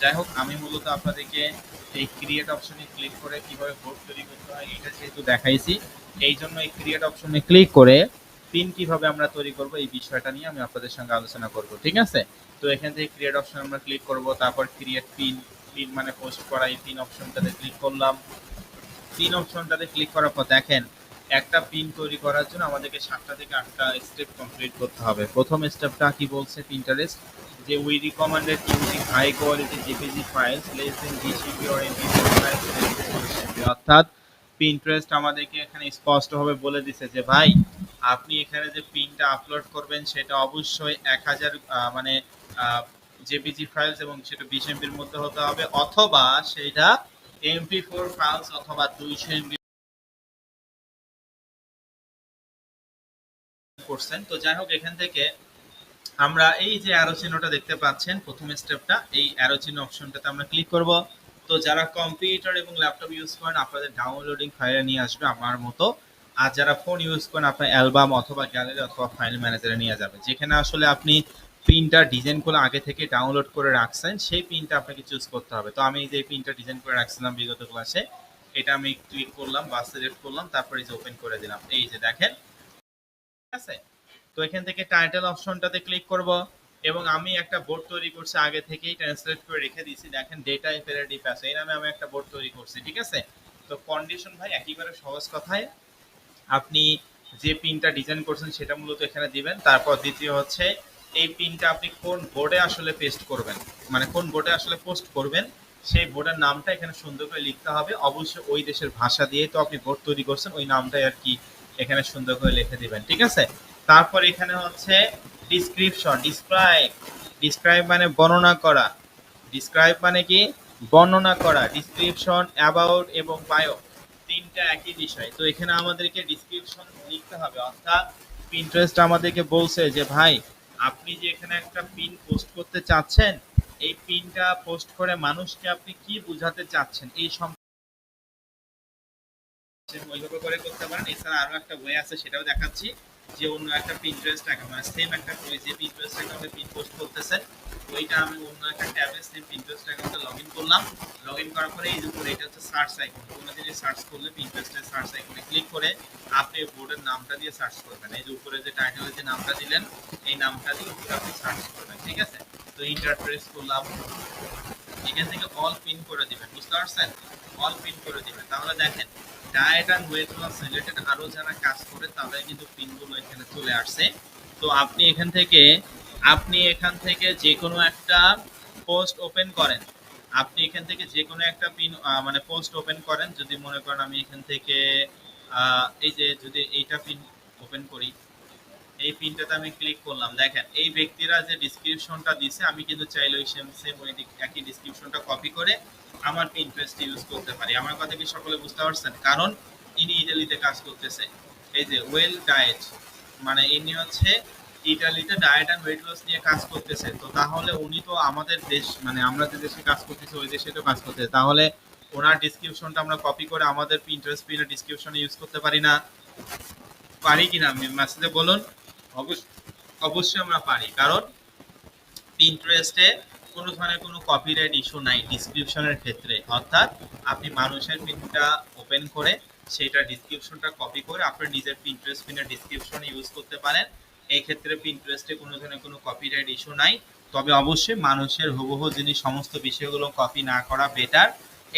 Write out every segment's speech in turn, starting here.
যাই হোক, আমি মূলত আপনাদেরকে এই ক্রিয়েট অপশনে ক্লিক করে কিভাবে বোর্ড তৈরি করতে হয় এটা যেহেতু দেখাইছি, এই জন্য এই ক্রিয়েট অপশনে ক্লিক করে পিন কিভাবে আমরা তৈরি করব এই বিষয়টা নিয়ে আমি আপনাদের সঙ্গে আলোচনা করব। ঠিক আছে? তো এখান থেকে ক্রিয়েট অপশন আমরা ক্লিক করব, তারপর ক্রিয়েট পিন, পিন মানে পোস্ট করা, এই পিন অপশনটাতে ক্লিক করলাম। পিন অপশনটাতে ক্লিক করার পর দেখেন একটা পিন তৈরি করার জন্য আমাদেরকে 7টা থেকে 8টা স্টেপ কমপ্লিট করতে হবে। প্রথম স্টেপটা কি বলছে পিন্টারেস্ট, যে we recommended using high quality JPG files less than GCP or এমপি4 ফাইলস লেস দেন 2 অর্থাৎ পিন্টারেস্ট আমাদেরকে এখানে স্পষ্টভাবে বলে দিছে যে ভাই আপনি এখানে যে পিনটা আপলোড করবেন সেটা অবশ্যই 1000 মানে জেপিজি ফাইলস এবং সেটা 20 এমবির মধ্যে হতে হবে, অথবা সেটা এমপি4 ফাইলস অথবা 200 এমবি করছেন। তো যাই হোক, এখান থেকে আমরা এই যে অ্যারো চিহ্নটা দেখতে পাচ্ছেন প্রথম স্টেপটা, এই অ্যারো চিহ্ন অপশনটাতে আমরা ক্লিক করব। তো যারা কম্পিউটার এবং ল্যাপটপ ইউজ করেন আপনাদের ডাউনলোডিং ফাইলে নিয়ে আসবে আমার মতো, আর যারা ফোন ইউজ করেন আপনার অ্যালবাম অথবা গ্যালারি অথবা ফাইল ম্যানেজারে নিয়ে যাবে, যেখানে আসলে আপনি পিনটা ডিজাইন করে আগে থেকে ডাউনলোড করে রাখছেন সেই পিনটা আপনাকে চুজ করতে হবে। তো আমি এই যে পিনটা ডিজাইন করে রাখছিলাম বিগত ক্লাসে, এটা আমি ক্লিক করলাম বা সিলেক্ট করলাম, তারপরে এই যে ওপেন করে দিলাম, এই যে দেখেন। ঠিক আছে? তো এখান থেকে টাইটেল অপশনটাতে ক্লিক করব এবং আমি একটা বোর্ড তৈরি করছি আগে থেকেই ট্রান্সলেট করে রেখে দিয়েছি, দেখেন ডেটা ইম্পারেটিভ আছে, এই নামে আমি একটা বোর্ড তৈরি করছি। ঠিক আছে? তো কন্ডিশন ভাই একেবারে সহজ কথায় আপনি যে পিনটা ডিজাইন করছেন সেটা মূলত এখানে দিবেন। তারপর দ্বিতীয় হচ্ছে এই পিনটা আপনি কোন বোর্ডে আসলে পেস্ট করবেন, মানে কোন বোর্ডে আসলে পোস্ট করবেন সেই বোর্ডের নামটা এখানে সুন্দর করে লিখতে হবে। অবশ্যই ওই দেশের ভাষা দিয়ে তো আপনি বোর্ড তৈরি করছেন, ওই নামটাই আর কি এখানে সুন্দর করে লিখে দিবেন। ঠিক আছে? তারপর এখানে হচ্ছে ডিসক্রিপশন, ডিসক্রাইব, ডিসক্রাইব মানে বর্ণনা করা, ডিসক্রাইব মানে কি বর্ণনা করা, ডিসক্রিপশন, অ্যাবাউট এবং বায়ো তিনটা একই বিষয়। তো এখানে আমাদেরকে ডিসক্রিপশন লিখতে হবে, অর্থাৎ পিন্টারেস্ট আমাদেরকে বলছে যে ভাই আপনি যে এখানে একটা পিন পোস্ট করতে চাচ্ছেন, এই পিনটা পোস্ট করে মানুষকে আপনি কি বোঝাতে চাচ্ছেন এই ওইভাবে করে করতে পারেন। এছাড়া আরো একটা ওয়ে আছে সেটাও দেখাচ্ছি, যে অন্য একটা পিন্টারেস্ট অ্যাকাউন্ট মানে সেম একটা যে পিন্টারেস্ট অ্যাকাউন্টে পিন পোস্ট করতেছেন ওইটা আমি অন্য একটা ট্যাবে সেম পিন্টারেস্ট অ্যাকাউন্টে লগইন করলাম। লগইন করার পরে এই যে উপরে এটা হচ্ছে সার্চ আইকন, কোনো জিনিস সার্চ করলে পিন্টারেস্টের সার্চ আইকনে ক্লিক করে আপনি বোর্ডের নামটা দিয়ে সার্চ করবেন। এই যে উপরে যে টাইটেলে যে নামটা দিলেন এই নামটা দিয়ে উপরে আপনি সার্চ করবেন। ঠিক আছে? তো ইন্টার প্রেস করলাম, এখান থেকে অল পিন করে দিবেন। বুঝতে পারছেন? অল পিন করে দিবেন, তাহলে দেখেন diet and weight loss related আরো যারা কাজ করে তাদের কিন্তু পিনগুলো এখানে চলে আসছে। তো আপনি এখান থেকে যে কোনো একটা পোস্ট ওপেন করেন, আপনি এখান থেকে যে কোনো একটা পিন মানে পোস্ট ওপেন করেন। যদি মনে করেন আমি এখান থেকে এই যে যদি এইটা পিন ওপেন করি, এই পিনটাতে আমি ক্লিক করলাম, দেখেন এই ব্যক্তিরা যে ডিসক্রিপশনটা দিছে আমি কিন্তু চাইলে ওই সেম সেম ওই একই ডিসক্রিপশনটা কপি করে আমার পিন্টারেস্ট ইউজ করতে পারি। আমার কথা কি সকলে বুঝতে পারছেন? কারণ ইনি ইটালিতে কাজ করতেছে, এই যে ওয়েল ডায়েট মানে ইনি হচ্ছে ইটালিতে ডায়েট অ্যান্ড ওয়েট লস নিয়ে কাজ করতেছে। তো তাহলে উনি তো আমাদের দেশ মানে আমরা যে দেশে কাজ করতেছি ওই দেশে তো কাজ করতেছে, তাহলে ওনার ডিসক্রিপশনটা আমরা কপি করে আমাদের পিন্টারেস্ট পিনের ডিসক্রিপশনে ইউজ করতে পারি না? পারি কিনা মেসেজে বলুন। অবশ্যই আমরা পারি, কারণ পিন্টারেস্টে কোনো ধরনের কোনো কপিরাইট ইস্যু নাই ডিসক্রিপশনের ক্ষেত্রে। অর্থাৎ আপনি মানুষের পিনটা ওপেন করে সেটা ডিসক্রিপশনটা কপি করে আপনার নিজের পিন্টারেস্ট পিনের ডিসক্রিপশনে ইউজ করতে পারেন। এই ক্ষেত্রে পিন্টারেস্টে কোনো ধরনের কোনো কপিরাইট ইস্যু নাই। তবে অবশ্যই মানুষের হুবহু জিনিস সমস্ত বিষয়গুলো কপি না করা বেটার,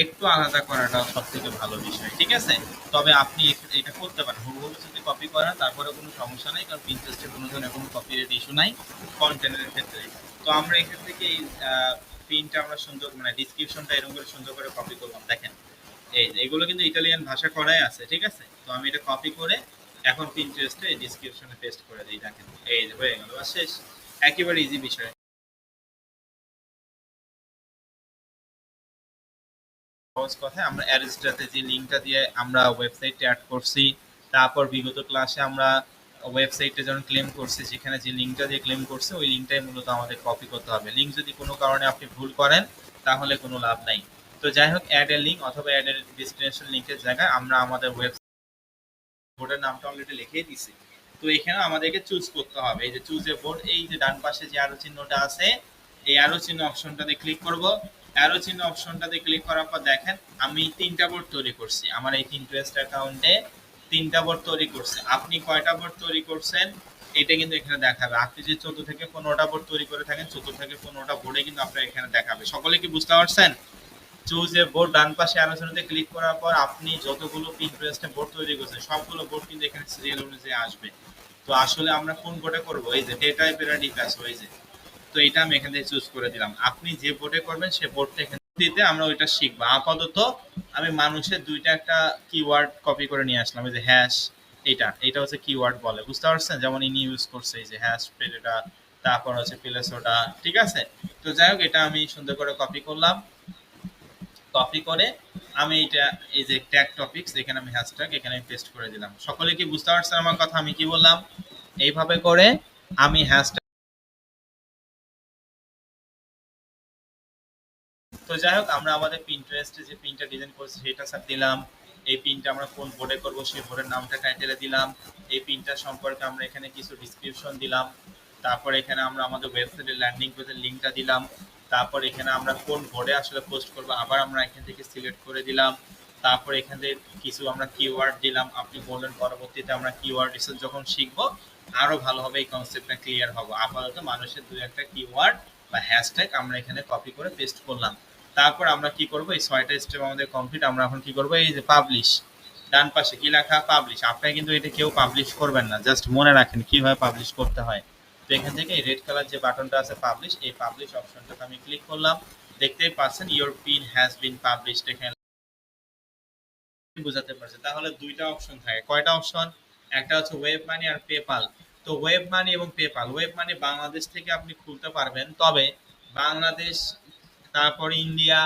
একটু আলাদা করাটা সব থেকে ভালো বিষয়। ঠিক আছে? তবে আপনি এটা করতে পারেন হুবহু যদি কপি করেন তারপরে কোনো সমস্যা নেই, কারণ পিন্টারেস্টে কোনো ধরনের কোনো কপিরাইট ইস্যু নাই কন্টেন্টের ক্ষেত্রে। তো আমরা এখান থেকে এই পিনটা আমরা সুন্দর মানে ডিসক্রিপশনটা এরকম করে সুন্দর করে কপি করলাম। দেখেন এই যে এগুলো কিন্তু ইটালিয়ান ভাষা করাই আছে। ঠিক আছে? তো আমি এটা কপি করে এখন পিন্টারেস্টে এই ডিসক্রিপশনে পেস্ট করে দিই। দেখেন এই যে হয়ে গেল, বা শেষ। একেবারে ইজি বিষয়। সহজ কথায় আমরা অ্যারেস্টাতে যে লিঙ্কটা দিয়ে আমরা ওয়েবসাইটে অ্যাড করছি, তারপর বিগত ক্লাসে আমরা ওয়েবসাইটে যখন ক্লেম করছি যেখানে যে লিঙ্কটা দিয়ে ক্লেম করছে ওই লিঙ্কটাই মূলত আমাদের কপি করতে হবে। লিঙ্ক যদি কোনো কারণে আপনি ভুল করেন তাহলে কোনো লাভ নাই। তো যাই হোক, অ্যাড এর লিঙ্ক অথবা অ্যাড এর ডেস্টিনেশন লিঙ্কের জায়গায় আমরা আমাদের ওয়েবসাইট বোর্ডের নামটা অলরেডি লিখিয়ে দিছি। তো এখানে আমাদেরকে চুজ করতে হবে, এই যে চুজ এ বোর্ড, এই যে ডান পাশে যে আরো চিহ্নটা আছে এই অ্যারো চিহ্ন অপশনটাতে ক্লিক করব। অ্যারো চিহ্ন অপশনটাতে ক্লিক করার পর দেখেন আমি 3টা বোর্ড তৈরি করছি। আমার এই Pinterest অ্যাকাউন্টে 3টা বোর্ড তৈরি করছে। আপনি কয়টা বোর্ড তৈরি করছেন এটা কিন্তু এখানে দেখাবে। আপনি যে 14 থেকে 15টা বোর্ড তৈরি করে থাকেন 14 থেকে 15টা বোর্ডে কিন্তু আপনার এখানে দেখাবে। সকলে কি বুঝতে পারছেন? চুজ এ বোর্ড ডান পাশে আলোচনাতে ক্লিক করার পর আপনি যতগুলো Pinterest বোর্ড তৈরি করছেন সবগুলো বোর্ড কিন্তু এখানে সিরিয়াল অনুযায়ী আসবে। তো আসলে আমরা কোন বোর্ডে করব? এই যে ডেটা অপারেটিভ প্যাস হয়েছে। তো এটা আমি এখান থেকে চুজ করে দিলাম। আপনি যে বোর্ডে করবেন সে বোর্ডটা এখানে দিতে আমরা ওইটা শিখবো। আপাতত আমি মানুষের দুইটা একটা কিওয়ার্ড কপি করে নিয়ে আসলাম। এই যে হ্যাশ, এটা হচ্ছে কিওয়ার্ড বলে, বুঝতে পারছেন? যেমন ইনি ইউজ করছে এই যে হ্যাশ প্রেডেটা, তারপর হচ্ছে প্লেসোটা, ঠিক আছে? তো যাই হোক এটা আমি সুন্দর করে কপি করলাম। কপি করে আমি এটা এই যে ট্যাগ টপিকস এখানে আমি হ্যাশট্যাগ এখানে পেস্ট করে দিলাম। সকলে কি বুঝতে পারছেন আমার কথা? আমি কি বললাম? এইভাবে করে আমি হ্যাশট্যাগ। তো যাই হোক আমরা আমাদের Pinterest যে পিনটা ডিজাইন করছি সেটা স্যার দিলাম। এই পিনটা আমরা কোন বোর্ডে করব সেই বোর্ডের নামটা টাইটেলে দিলাম। এই পিনটা সম্পর্কে আমরা এখানে কিছু ডিসক্রিপশন দিলাম। তারপর এখানে আমরা আমাদের ওয়েবসাইটের ল্যান্ডিং পেজের লিঙ্কটা দিলাম। তারপর এখানে আমরা কোন বোর্ডে আসলে পোস্ট করব আবার আমরা এখান থেকে সিলেক্ট করে দিলাম। তারপর এখান থেকে কিছু আমরা কিওয়ার্ড দিলাম। আপনি বললেন পরবর্তীতে আমরা কিওয়ার্ড রিসার্চ যখন শিখবো আরো ভালোভাবে এই কনসেপ্টটা ক্লিয়ার হবে। আপাতত মানুষের দুই একটা কিওয়ার্ড বা হ্যাশট্যাগ আমরা এখানে কপি করে পেস্ট করলাম। তারপর আমরা কি করব? এই 6টা স্টেপ আমাদের কমপ্লিট। আমরা এখন কি করব? এই যে পাবলিশ, ডান পাশে কি লেখা? পাবলিশ। আপনারা কিন্তু এটা কেউ পাবলিশ করবেন না, জাস্ট মনে রাখেন কিভাবে পাবলিশ করতে হয়। তো এখান থেকে এই রেড কালার যে বাটনটা আছে পাবলিশ, এই পাবলিশ অপশনটাতে আমি ক্লিক করলাম। দেখতেই পাচ্ছেন your pin has been published. এখানে বুঝাতে পারছে। তাহলে দুইটা অপশন থাকে। কয়টা অপশন? একটা হচ্ছে ওয়েব মানি আর পেপাল। তো ওয়েব মানি এবং পেপাল, ওয়েব মানি বাংলাদেশ থেকে আপনি খুলতে পারবেন, তবে বাংলাদেশ, তারপর ইন্ডিয়া,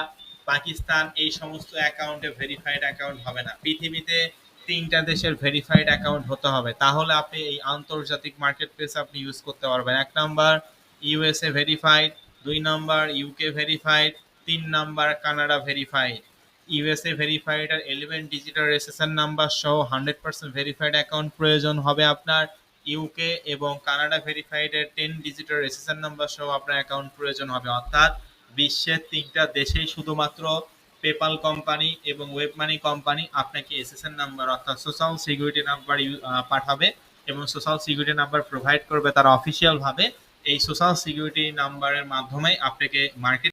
পাকিস্তান এই সমস্ত অ্যাকাউন্টে ভেরিফাইড অ্যাকাউন্ট হবে না। পৃথিবীতে 3টা দেশের ভেরিফাইড অ্যাকাউন্ট হতে হবে, তাহলে আপনি এই আন্তর্জাতিক মার্কেট প্লেস আপনি ইউজ করতে পারবেন। 1 number USA verified, 2 number UK verified, 3 number Canada verified. USA verified আর 11 ডিজিটাল রেজিস্ট্রেশন নাম্বার সহ 100% ভেরিফাইড অ্যাকাউন্ট প্রয়োজন হবে আপনার। ইউকে এবং কানাডা ভেরিফাইডের 10 ডিজিটাল রেজিস্ট্রেশন নাম্বার সহ আপনার অ্যাকাউন্ট প্রয়োজন হবে। অর্থাৎ বিশ্বের 3টা দেশেই শুধুমাত্র পেপাল কোম্পানি এবং ওয়েব মানি কোম্পানি আপনাকে এসএসএন নাম্বার অর্থাৎ সোশ্যাল সিকিউরিটি নাম্বার পাঠাবে এবং সোশ্যাল সিকিউরিটি নাম্বার প্রোভাইড করবে তারা অফিসিয়াল ভাবে। এই সোশ্যাল সিকিউরিটি নাম্বারের মাধ্যমে আপনাকে মার্কেট